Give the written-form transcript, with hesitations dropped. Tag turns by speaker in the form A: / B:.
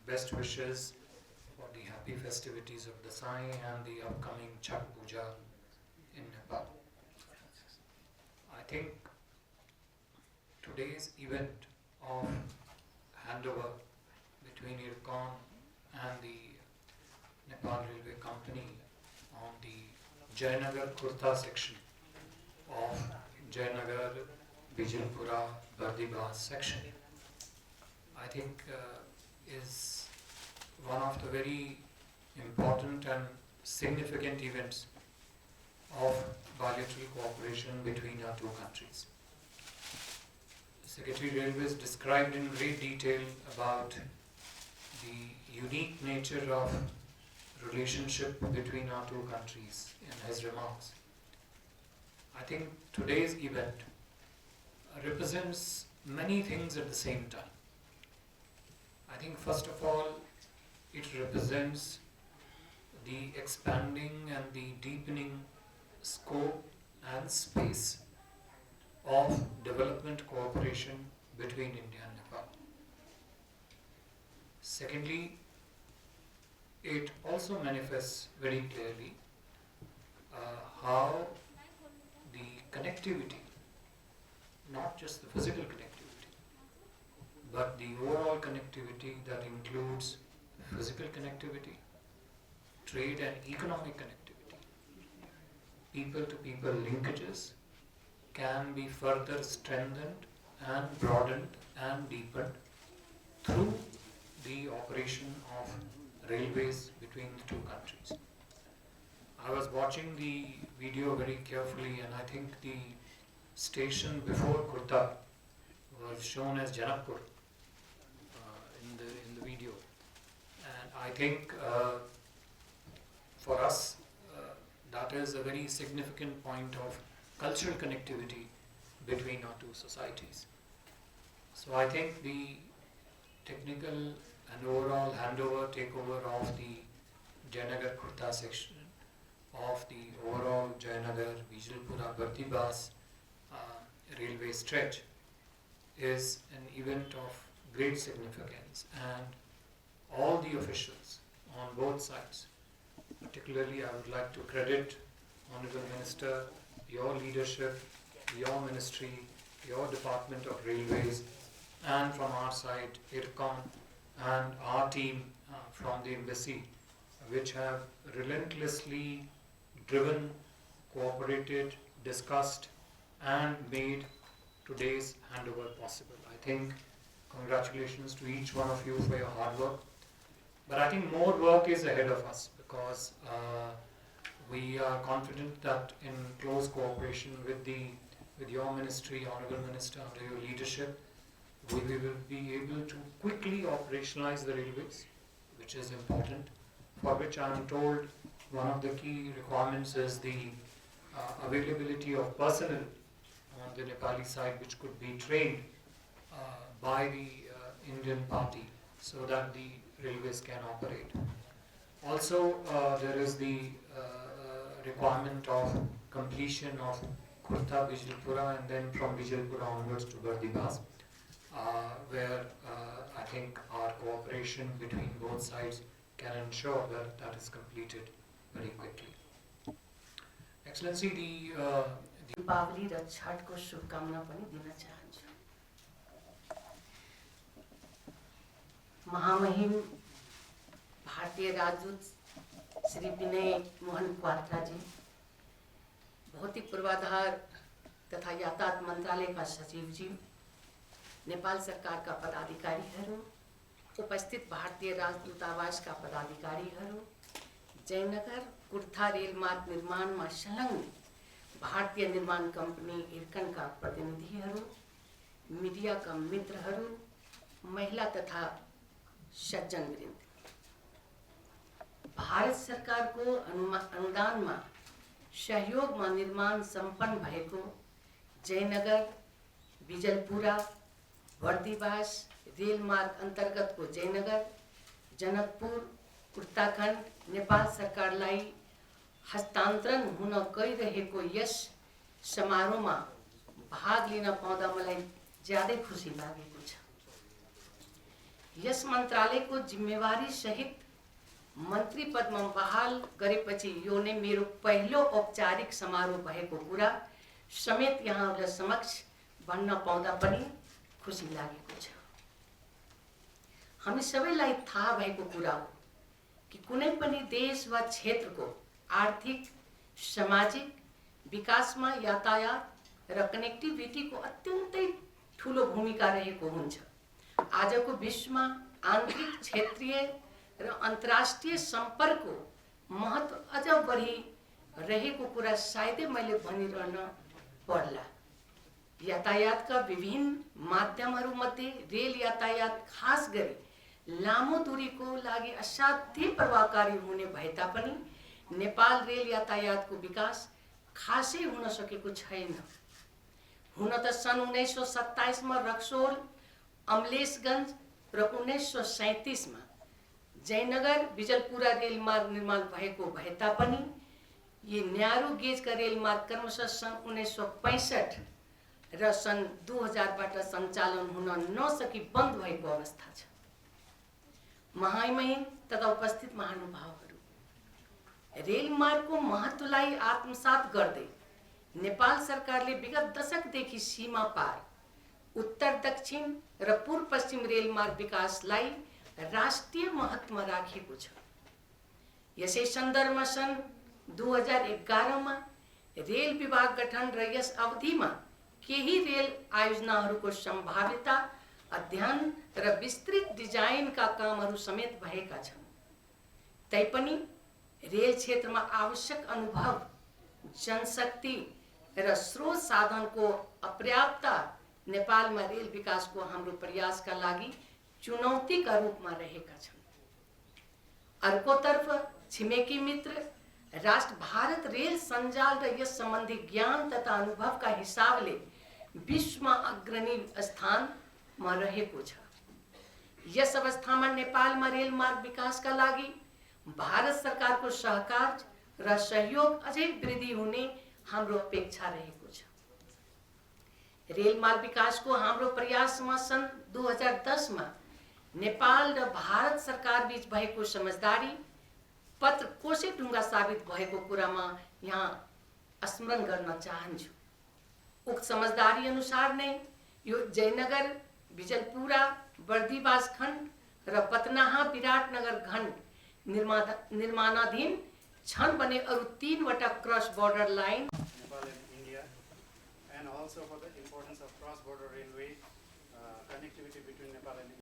A: best wishes for the happy festivities of Dasai and the upcoming Chhath Puja in Nepal. I think today's event of handover between IRCON and the Nepal Railway Company on the Jayanagar Kurta section of Jayanagar Bijalpura Bardibas section, I think is one of the very important and significant events of bilateral cooperation between our two countries. Secretary Railways described in great detail about the unique nature of relationship between our two countries in his remarks. I think today's event represents many things at the same time. I think first of all, it represents the expanding and the deepening scope and space of development cooperation between India and Nepal. Secondly, it also manifests very clearly how the connectivity, not just the physical connectivity, but the overall connectivity that includes physical connectivity, trade and economic connectivity, people-to-people linkages can be further strengthened and broadened and deepened through the operation of railways between the two countries. I was watching the video very carefully, and I think the station before Kurta was shown as Janakpur in the video, and I think for us that is a very significant point of cultural connectivity between our two societies. So I think the technical and overall handover, takeover of the Jayanagar Kurta section of the overall Jayanagar Bijalpura Bardibas railway stretch is an event of great significance, and all the officials on both sides, particularly I would like to credit Honorable Minister, your leadership, your ministry, your Department of Railways, and from our side, IRCON, and our team from the embassy, which have relentlessly driven, cooperated, discussed, and made today's handover possible. I think congratulations to each one of you for your hard work. But I think more work is ahead of us, because we are confident that in close cooperation with your ministry, Honorable Minister, under your leadership, we will be able to quickly operationalize the railways, which is important, for which I am told one of the key requirements is the availability of personnel on the Nepali side, which could be trained by the Indian party so that the railways can operate. Also, there is the requirement of completion of Kurta Bijalpura, and then from Bijalpura onwards to Bardibas, where I think our cooperation between both sides can ensure that that is completed very quickly. Excellency,
B: Deepawali र छठको शुभकामना पनि दिन चाहन्छु। महामहिम भारतीय राजदूत श्री विनय मोहन क्वात्रा जी, भौतिक पूर्वाधार तथा यातायात मंत्रालय का सचिव जी, नेपाल सरकार का पदाधिकारीहरू, उपस्थित भारतीय राजदूतावास का पदाधिकारीहरू, जयनगर कुर्था रेल मार्ग निर्माणमा संलग्न भारतीय निर्माण कंपनी इर्कन का प्रतिनिधिहरू, मीडिया का मित्रहरू, महिला तथा सज्जनवृन्द, भारत सरकार को अनुदान में सहयोग में निर्माण संपन्न भएको जयनगर बिजलपुरा बर्दिवास रेल मार्ग अंतर्गत को जयनगर जनकपुर उत्तराखंड नेपाल सरकारलाई हस्तान्तरण हुन गइरहेको यस समारोहमा भाग लिन पाउँदा मलाई ज्यादै खुसी लागेको छ। यस मन्त्रालयको जिम्मेवारी सहित मन्त्री पदमा बहाल गरेपछि यो नै मेरो पहिलो औपचारिक समारोह भएको कुरा समेत यहाँहरूलाई समक्ष भन्न पाउँदा पनि खुसी लागेको छ। हामी सबैलाई थाहा भएको कुरा हो कि कुनै पनि देश वा क्षेत्रको आर्थिक सामाजिक विकासमा यातायात र कनेक्टिभिटीको अत्यन्तै ठूलो भूमिका रहेको हुन्छ। आजको विश्वमा आन्तरिक क्षेत्रीय र अन्तर्राष्ट्रिय सम्पर्कको महत्त्व अझ बढी रहेको कुरा सायदै मैले भनिरहन पर्ला। यातायातका विभिन्न माध्यमहरूमध्ये रेल यातायात खास गरी लामो दूरीको लागि असाध्यै प्रभावकारी हुने भए तापनि नेपाल रेल यातायातको विकास खासै हुन सकेको छैन। हुन त सन् 1927 मा रक्सोल अमलेशगञ्ज र 1937 मा जयनगर बिजलपुरा रेलमार्ग निर्माण भएको भए तापनि यी न्यारो गेजका रेलमार्ग क्रमशः सन् 1965 र सन् 2000 बाट सञ्चालन हुन नसकी बन्द भएको अवस्था छ। महामहिम तथा उपस्थित महानुभावहरू, रेलमार्गको महत्त्वलाई आत्मसात गर्दै नेपाल सरकारले विगत दशकदेखि सीमा पार उत्तर दक्षिण र पूर्व पश्चिम रेलमार्ग विकासलाई राष्ट्रिय महत्त्वमा राखेको छ। यसै सन्दर्भमा सन् 2011 मा रेल विभाग गठन र यस अवधिमा केही रेल आयोजनाहरूको सम्भाव्यता अध्ययन र विस्तृत डिजाइनका कामहरू समेत भएका छन्। तैपनि रेल क्षेत्रमा आवश्यक अनुभव, जनशक्ति र स्रोत साधनको अपर्याप्तता नेपालमा रेल विकासको हाम्रो प्रयासका लागि चुनौतीका रूपमा रहेका छन्। अर्कोतर्फ छिमेकी मित्र राष्ट्र भारत रेल सञ्जाल र यस सम्बन्धी ज्ञान तथा अनुभवका हिसाबले विश्वमा अग्रणी स्थानमा रहेको छ। यस अवस्थामा नेपालमा रेलमार्ग विकासका लागि भारत सरकारको सहकार र सहयोग अझै वृद्धि हुने हाम्रो अपेक्षा रहेको छ। रेलमार्ग विकासको हाम्रो प्रयासमा सन् 2010 मा नेपाल र भारत सरकार बीच भएको समझदारी पत्र कोसै ढुङ्गा साबित भएको कुरामा यहाँ स्मरण गर्न चाहन्छु। उक्त समझदारी अनुसार नै यो जयनगर बिजलपुरा बर्दिवास खण्ड र पतनाहा विराटनगर खण्ड निर्माणाधीन छन् भने अरू 3 वटा cross border line
C: Nepal and India, and also for the importance of cross-border railway connectivity between Nepal and